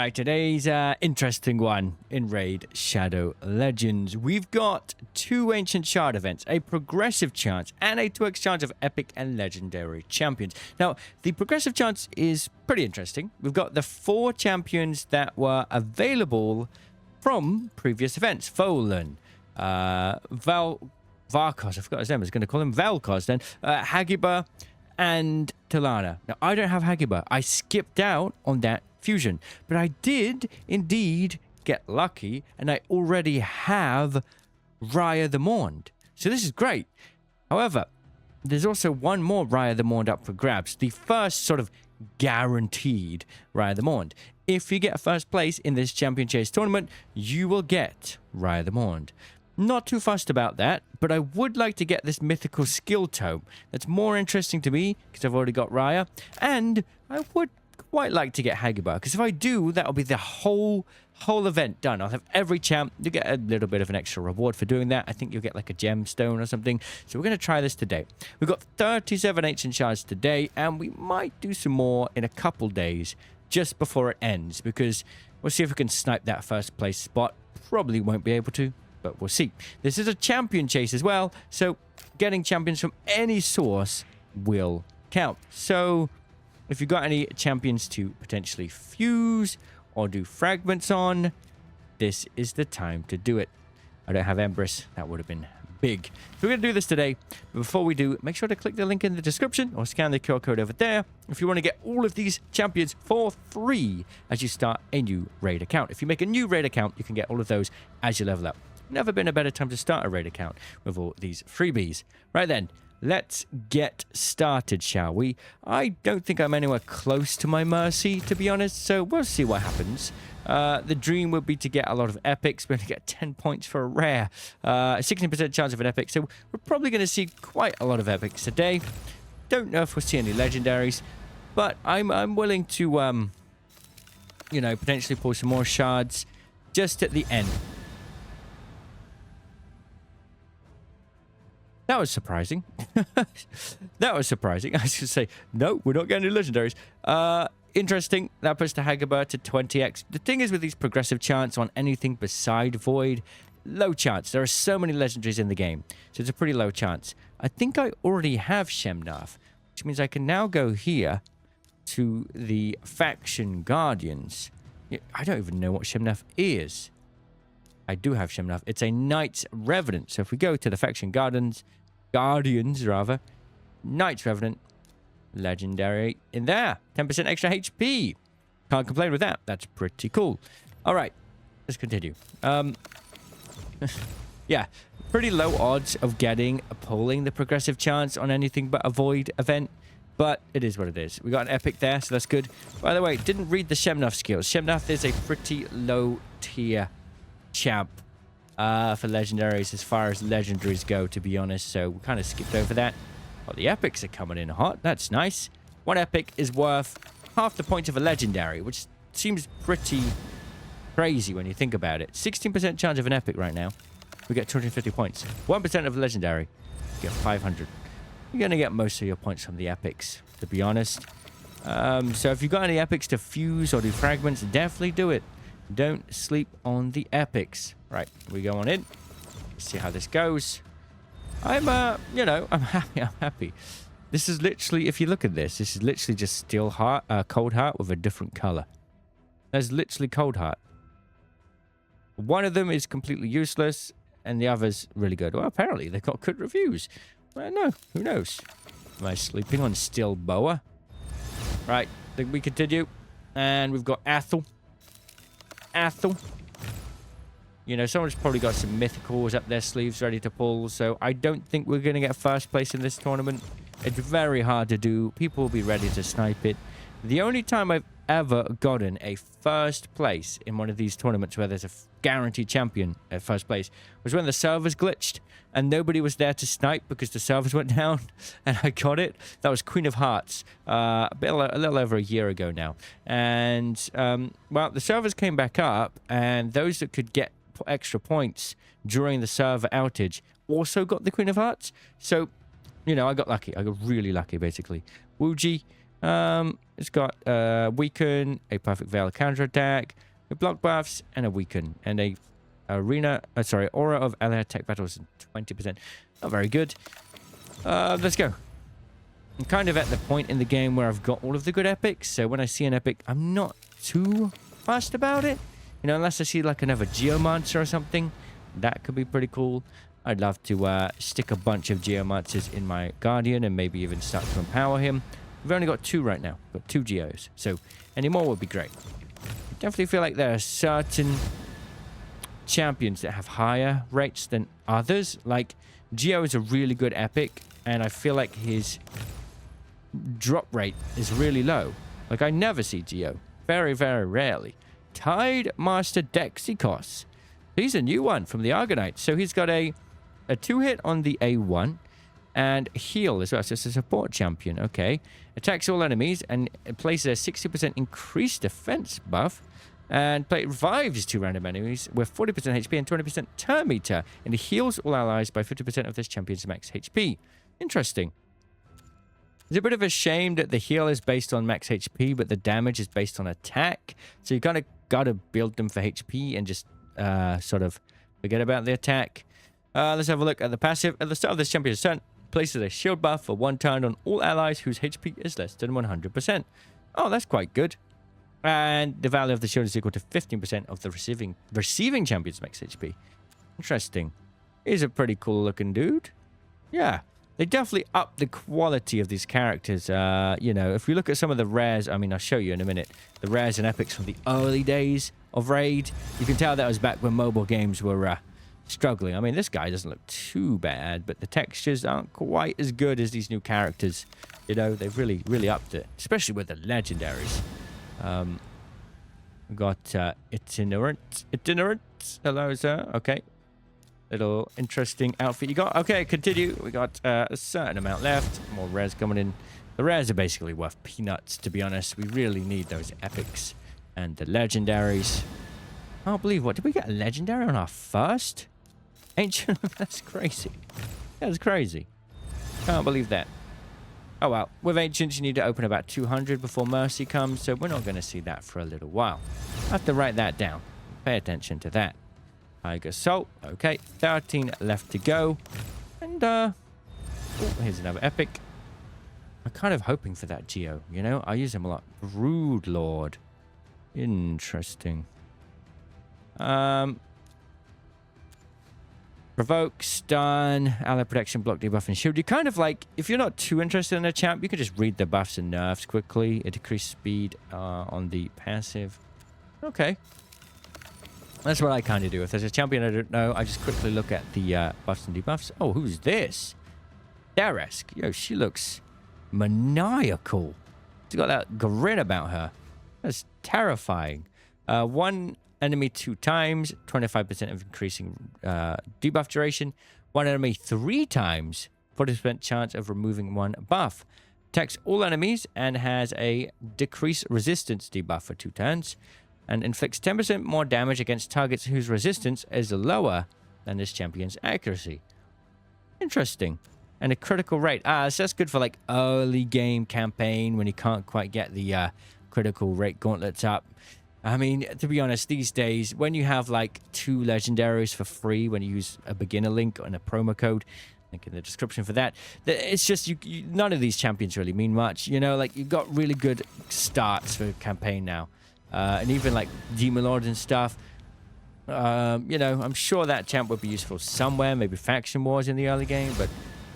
right, today's interesting one in Raid Shadow Legends. We've got 2 Ancient Shard events, a progressive chance and a 2x chance of epic and legendary champions. Now, the progressive chance is pretty interesting. We've got the 4 champions that were available from previous events. Volan, Varkos, I forgot his name, I was going to call him Valkos then, Hagiba, and Talana. Now, I don't have Hagiba. I skipped out on that fusion, but I did indeed get lucky, and I already have Rhaia the Mourned. So this is great. However, there's also one more Rhaia the Mourned up for grabs. The first sort of guaranteed Rhaia the Mourned. If you get first place in this Champion Chase tournament, you will get Rhaia the Mourned. Not too fussed about that, but I would like to get this mythical skill tome. That's more interesting to me because I've already got Rhaia, and I would quite like to get Hagiba, because if I do, that'll be the whole event done. I'll have every champ. You get a little bit of an extra reward for doing that. I think you'll get like a gemstone or something. So we're going to try this today. We've got 37 ancient shards today, and we might do some more in a couple days just before it ends, because we'll see if we can snipe that first place spot. Probably won't be able to, but we'll see. This is a champion chase as well, so getting champions from any source will count. So if you've got any champions to potentially fuse or do fragments on, this is the time to do it. I don't have Empress. That would have been big. So we're going to do this today. But before we do, make sure to click the link in the description or scan the QR code over there if you want to get all of these champions for free as you start a new raid account. If you make a new raid account, you can get all of those as you level up. Never been a better time to start a raid account with all these freebies. Right then, let's get started, shall we? I don't think I'm anywhere close to my mercy, to be honest, so we'll see what happens. The dream would be to get a lot of epics. We're going to get 10 points for a rare. 16% chance of an epic, so we're probably going to see quite a lot of epics today. Don't know if we'll see any legendaries, but I'm willing to, you know, potentially pull some more shards just at the end. That was surprising. That was surprising. I was going to say, no, we're not getting any legendaries. Interesting. That puts the Hagiba to 20x. The thing is with these progressive chance on anything beside Void, low chance. There are so many legendaries in the game, so it's a pretty low chance. I think I already have Shemnath, which means I can now go here to the Faction Guardians. I don't even know what Shemnath is. I do have Shemnath. It's a Knight's Revenant. So if we go to the Faction Guardians, Knight's Revenant, legendary in there. 10% extra HP. Can't complain with that. That's pretty cool. All right, let's continue. Yeah, pretty low odds of pulling the progressive chance on anything but a Void event, but it is what it is. We got an epic there, so that's good. By the way, didn't read the Shemnath skills. Shemnath is a pretty low tier champ for legendaries as far as legendaries go, to be honest, so we kind of skipped over that. Oh, the epics are coming in hot. That's nice. One epic is worth half the points of a legendary, which seems pretty crazy when you think about it. 16% chance of an epic right now. We get 250 points. 1% of a legendary, you get 500. You're going to get most of your points from the epics, to be honest. So if you've got any epics to fuse or do fragments, definitely do it. Don't sleep on the epics. Right, we go on in. Let's see how this goes. I'm, you know, I'm happy. This is literally, if you look at this is literally just Steel Heart, Cold Heart with a different color. That's literally Cold Heart. One of them is completely useless, and the other's really good. Well, apparently they've got good reviews. Well, no, who knows? Am I sleeping on Steel Boa? Right, then we continue, and we've got Athel. You know, someone's probably got some mythicals up their sleeves ready to pull, so I don't think we're going to get first place in this tournament. It's very hard to do. People will be ready to snipe it. The only time I've ever gotten a first place in one of these tournaments where there's a guaranteed champion at first place was when the servers glitched and nobody was there to snipe because the servers went down, and I got it. That was Queen of Hearts a little over a year ago now. And, well, the servers came back up, and those that could get extra points during the server outage also got the Queen of Hearts. So, you know, I got lucky. I got really lucky, basically. Wuji It's got weaken, a perfect veil counterattack, a block buffs, and a weaken, and a aura of ally attack battles 20%. Not very good. Let's go. I'm kind of at the point in the game where I've got all of the good epics, so when I see an epic, I'm not too fussed about it. You know, unless I see like another Geomancer or something, that could be pretty cool. I'd love to stick a bunch of Geomancers in my Guardian and maybe even start to empower him. We've only got 2 right now. We've got 2 Geos, so any more would be great. I definitely feel like there are certain champions that have higher rates than others. Like, Geo is a really good epic, and I feel like his drop rate is really low. Like, I never see Geo. Very, very rarely. Tide Master Dexicos. He's a new one from the Argonite. So he's got a 2-hit on the A1 and heal as well. So it's a support champion. Okay. Attacks all enemies and it places a 60% increased defense buff. And revives 2 random enemies with 40% HP and 20% turn meter. And he heals all allies by 50% of this champion's max HP. Interesting. It's a bit of a shame that the heal is based on max HP, but the damage is based on attack. So you kind of got to build them for HP and just sort of forget about the attack. Let's have a look at the passive. At the start of this champion's turn, places a shield buff for 1 turn on all allies whose HP is less than 100%. Oh, that's quite good. And the value of the shield is equal to 15% of the receiving champion's max HP. Interesting. He's a pretty cool looking dude. Yeah. They definitely up the quality of these characters. You know, if we look at some of the rares, I mean, I'll show you in a minute, the rares and epics from the early days of Raid, you can tell that was back when mobile games were struggling. I mean, this guy doesn't look too bad, but the textures aren't quite as good as these new characters. You know, they've really, really upped it, especially with the legendaries. We got itinerant. Hello, sir. Okay. Little interesting outfit you got. Okay, continue. We got a certain amount left. More rares coming in. The rares are basically worth peanuts, to be honest. We really need those epics and the legendaries. I can't believe, what, did we get a legendary on our first ancient? That's crazy. That's crazy. Can't believe that. Oh well, with ancients you need to open about 200 before Mercy comes, so we're not going to see that for a little while. I have to write that down. Pay attention to that. Tiger Salt. Okay, 13 left to go. And, oh, here's another epic. I'm kind of hoping for that Geo, you know? I use him a lot. Brood Lord. Interesting. Provoke, stun, ally protection, block, debuff, and shield. You kind of like, if you're not too interested in a champ, you can just read the buffs and nerfs quickly. It decreases speed on the passive. Okay. That's what I kind of do. If there's a champion I don't know, I just quickly look at the buffs and debuffs. Oh, who's this? Daresk. Yo, she looks maniacal. She's got that grin about her. That's terrifying. 1 enemy 2 times, 25% of increasing debuff duration. 1 enemy 3 times, 40% chance of removing 1 buff. Attacks all enemies and has a decrease resistance debuff for 2 turns. And inflicts 10% more damage against targets whose resistance is lower than this champion's accuracy. Interesting. And a critical rate. So that's good for like early game campaign when you can't quite get the critical rate gauntlets up. I mean, to be honest, these days, when you have like 2 legendaries for free, when you use a beginner link and a promo code, link in the description for that, it's just, none of these champions really mean much. You know, like you've got really good starts for campaign now. And even like Demon Lord and stuff. You know, I'm sure that champ would be useful somewhere, maybe Faction Wars in the early game, but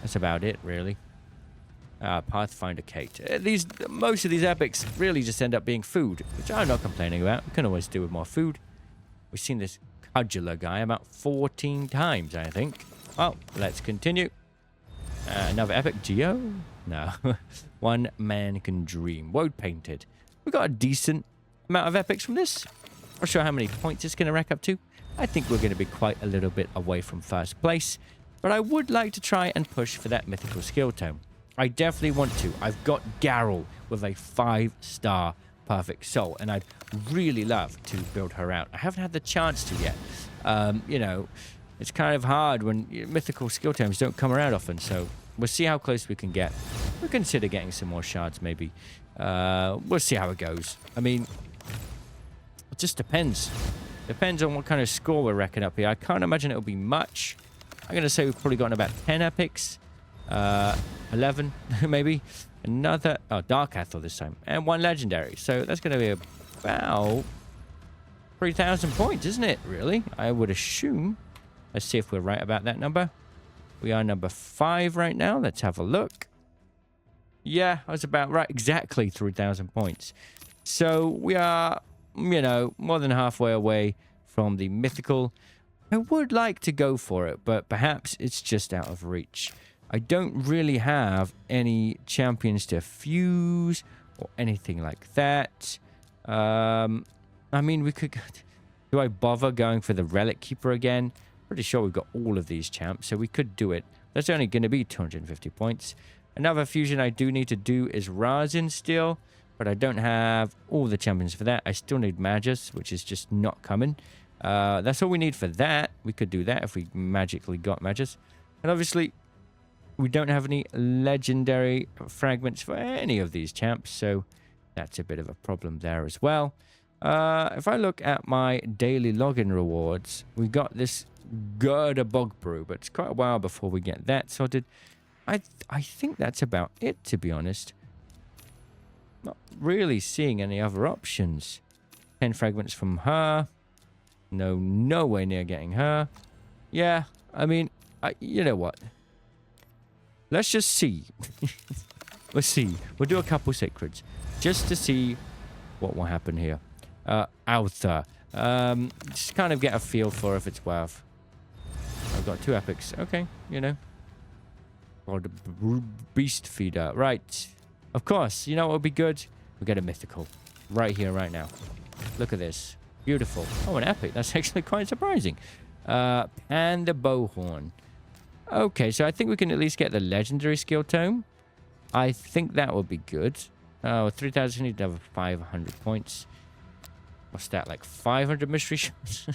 that's about it, really. Pathfinder Kate. Most of these epics really just end up being food, which I'm not complaining about. We can always do with more food. We've seen this Cudgeler guy about 14 times, I think. Well, let's continue. Another epic. Geo? No. One Man Can Dream. Woad Painted. We got a decent amount of epics from this. Not sure how many points it's going to rack up to. I think we're going to be quite a little bit away from first place. But I would like to try and push for that mythical skill tome. I definitely want to. I've got Garrel with a 5-star perfect soul, and I'd really love to build her out. I haven't had the chance to yet. You know, it's kind of hard when mythical skill tomes don't come around often, so we'll see how close we can get. We'll consider getting some more shards maybe We'll see how it goes. I mean, it just depends. Depends on what kind of score we're racking up here. I can't imagine it'll be much. I'm going to say we've probably gotten about 10 epics. 11, maybe. Another... Oh, Dark Athel this time. And 1 legendary. So that's going to be about 3,000 points, isn't it? Really? I would assume. Let's see if we're right about that number. We are number 5 right now. Let's have a look. Yeah, I was about right. Exactly 3,000 points. So we are, you know, more than halfway away from the mythical. I would like to go for it, but perhaps it's just out of reach. I don't really have any champions to fuse or anything like that. I mean, we could... Do I bother going for the Relic Keeper again? Pretty sure we've got all of these champs, so we could do it. That's only going to be 250 points. Another fusion I do need to do is Razin still, but I don't have all the champions for that. I still need Magus, which is just not coming. That's all we need for that. We could do that if we magically got Magus. And obviously, we don't have any legendary fragments for any of these champs, so that's a bit of a problem there as well. If I look at my daily login rewards, we got this Gerda Bog Brew, but it's quite a while before we get that sorted. I think that's about it, to be honest. Not really seeing any other options. 10 fragments from her. No, nowhere near getting her. Yeah, I mean, you know what? Let's just see. Let's see. We'll do a couple sacreds just to see what will happen here. Alta. Just kind of get a feel for if it's worth. I've got 2 epics. Okay, you know. Or the beast feeder. Right. Of course. You know what would be good? We'll get a mythical. Right here, right now. Look at this. Beautiful. Oh, an epic. That's actually quite surprising. And the bowhorn. Okay, so I think we can at least get the legendary skill tome. I think that would be good. Oh, 3,000. Need to have 500 points. What's that? Like 500 mystery shots?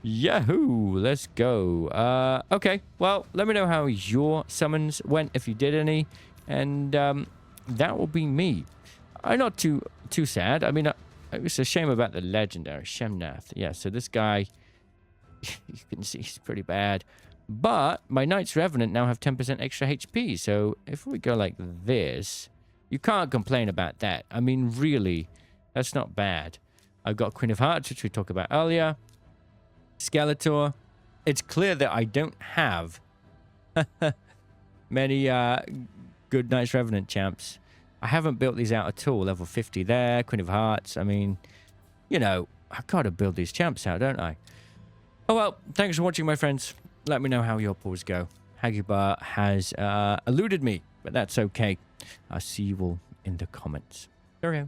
Yahoo! Let's go. Okay, well, let me know how your summons went, if you did any. And that will be me. I'm not too sad. I mean, it's a shame about the legendary Shemnath. Yeah, so this guy, you can see he's pretty bad. But my Knights Revenant now have 10% extra HP. So if we go like this, you can't complain about that. I mean, really, that's not bad. I've got Queen of Hearts, which we talked about earlier. Skeletor. It's clear that I don't have many good Knights Revenant champs. I haven't built these out at all. Level 50 there. Queen of Hearts. I mean, you know, I've got to build these champs out, don't I? Oh, well, thanks for watching, my friends. Let me know how your pulls go. Hagubar has eluded me, but that's okay. I'll see you all in the comments. Cheerio.